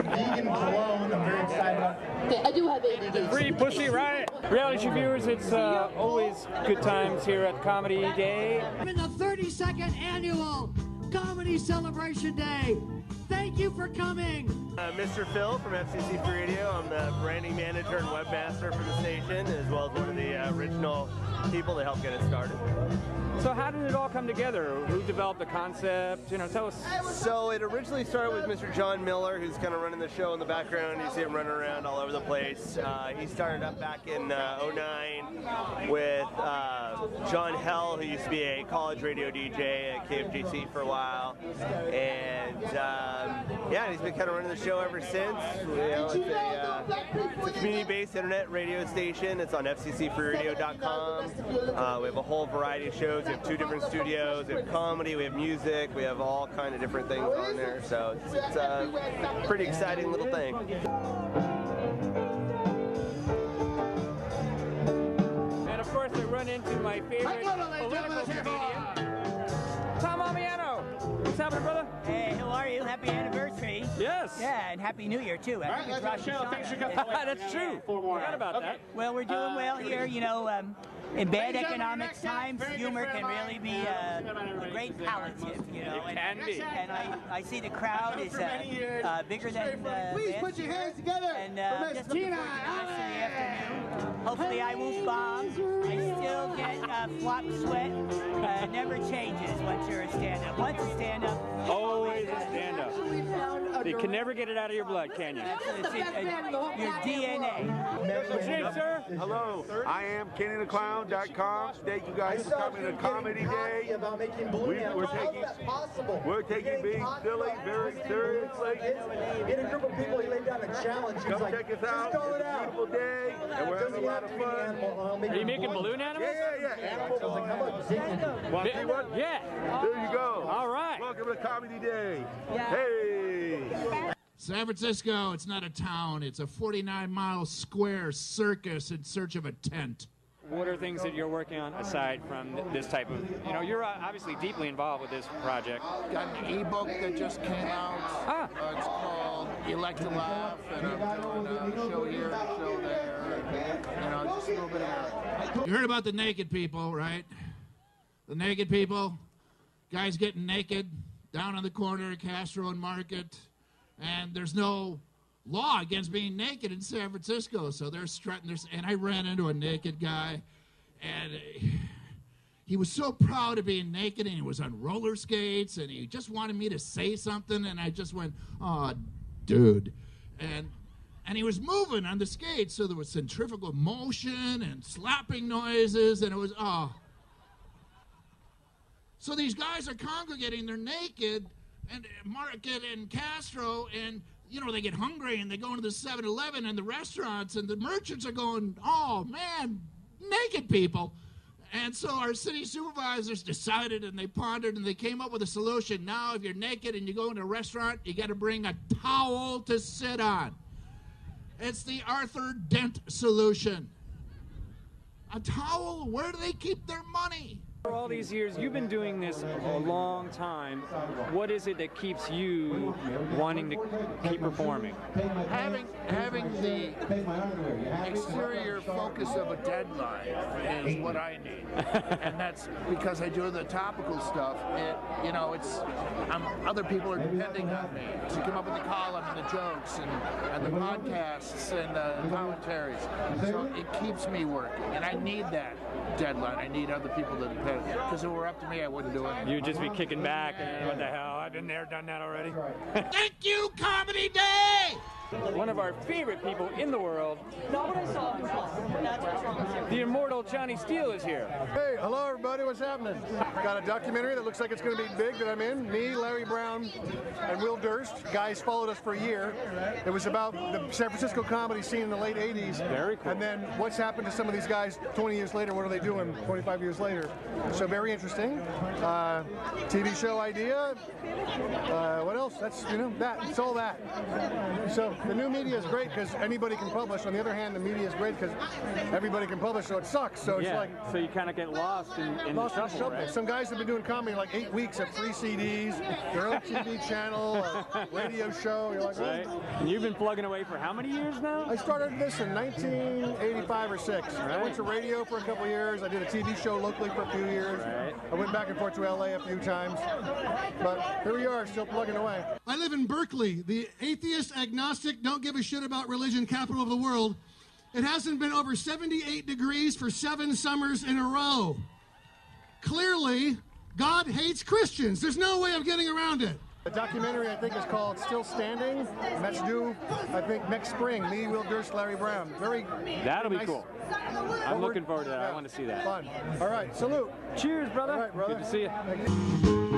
Vegan cologne. I'm very excited about. Okay, I do have ADD. Free Pussy Riot. Reality viewers, it's always good times here at Comedy Day. In the 32nd annual Comedy Celebration Day. Thank you for coming. Mr. Phil from FCC Free Radio. I'm the branding manager and webmaster for the station, as well as one of the original people that helped get it started. So how did it all come together? Who developed the concept? You know, tell us. So it originally started with Mr. John Miller, who's kind of running the show in the background. You see him running around all over the place. He started up back in '09 with John Hell, who used to be a college radio DJ at KFGC for a while. And yeah, he's been kind of running the show ever since. You know, it's a community-based internet radio station. It's on FCCFreeRadio.com. We have a whole variety of shows. We have 2 different studios. We have comedy, we have music, we have all kind of different things on there. So it's a pretty exciting little thing. And of course, I run into my favorite political comedian, Tom Amiano. What's happening, brother? Hey, how are you? Happy anniversary. Yes. Yeah, and Happy New Year, too. I think it's Rosh Hashanah. That's true. Forgot about that. Well, we're doing well here. You know, in bad economic times, humor can really be a great palliative, you know. It can be. And I see the crowd is bigger than Please put your hands together. And just looking forward to the rest of the afternoon. Hopefully I won't bomb. I still get flop sweat. Never changes once you're a stand-up. Once a stand-up, Always a stand-up. You can never get it out of your blood, can you? it's your DNA. What's your name, sir? Hello, I am KennyTheClown.com. Thank you guys for coming to Comedy Day. We're taking being silly very seriously. In a group of people, he laid down a challenge. He's Come like, check us out. just go It's it a out. beautiful day, and we're having a lot of fun. Are you making balloon animals? Yeah. Animal balloons. Want to see one? Yeah. There you go. All right. Welcome to Comedy Day. Hey. San Francisco, it's not a town. It's a 49-mile square circus in search of a tent. What are things that you're working on aside from this type of, you know, you're obviously deeply involved with this project. Got an ebook that just came out. It's called Elect to Laugh, and I'm doing a show here, a show there. You know, just a little bit of everything. You heard about the naked people, right? The naked people. Guys getting naked down on the corner of Castro and Market. And there's no law against being naked in San Francisco, so they're strutting their. And I ran into a naked guy, and he was so proud of being naked, and he was on roller skates, and he just wanted me to say something, and I just went, "Oh, dude," and he was moving on the skates, so there was centrifugal motion and slapping noises, and it was So these guys are congregating, they're naked. And Market and Castro, and, you know, they get hungry, and they go into the 7-Eleven and the restaurants, and the merchants are going, oh, man, naked people. And so our city supervisors decided, and they pondered, and they came up with a solution. Now, if you're naked and you go into a restaurant, you got to bring a towel to sit on. It's the Arthur Dent solution. A towel, where do they keep their money? For all these years, you've been doing this a long time. What is it that keeps you wanting to keep performing? Having the exterior focus of a deadline is what I need, and that's because I do the topical stuff. Other people are depending on me to come up with the column and the jokes and the podcasts and the commentaries. So it keeps me working, and I need that deadline. I need other people to depend. Because if it were up to me, I wouldn't do it. You'd just be kicking back and what the hell, I've been there, done that already. Thank you, Comedy Day! One of our favorite people in the world, the immortal Johnny Steele is here. Hey, hello everybody, what's happening? Got a documentary that looks like it's going to be big that I'm in. Me, Larry Brown, and Will Durst. Guys followed us for a year. It was about the San Francisco comedy scene in the late 80s. Very cool. And then what's happened to some of these guys 20 years later, what are they doing 25 years later? So very interesting. TV show idea. What else? That's, it's all that. So the new media is great because anybody can publish. On the other hand, the media is great because everybody can publish, so it sucks. So it's like so you kind of get lost in the shuffle, right? Some guys have been doing comedy like 8 weeks of free CDs, their own TV channel, a radio show. You're like, right. And you've been plugging away for how many years now? I started this in 1985 or 6. Right. I went to radio for a couple years. I did a TV show locally for a few years. Right. I went back and forth to LA a few times. But here we are, still plugging away. I live in Berkeley, the atheist, agnostic, don't give a shit about religion capital of the world. It hasn't been over 78 degrees for 7 summers in a row. Clearly, God hates Christians. There's no way of getting around it. The documentary, I think, is called Still Standing, and that's due, I think, next spring. Me, Will Durst, Larry Brown. That'll be nice. cool. I'm looking forward to that. Yeah, I want to see that. Fun. All right, salute. Cheers, brother. All right, brother. Good to see you. Thank you.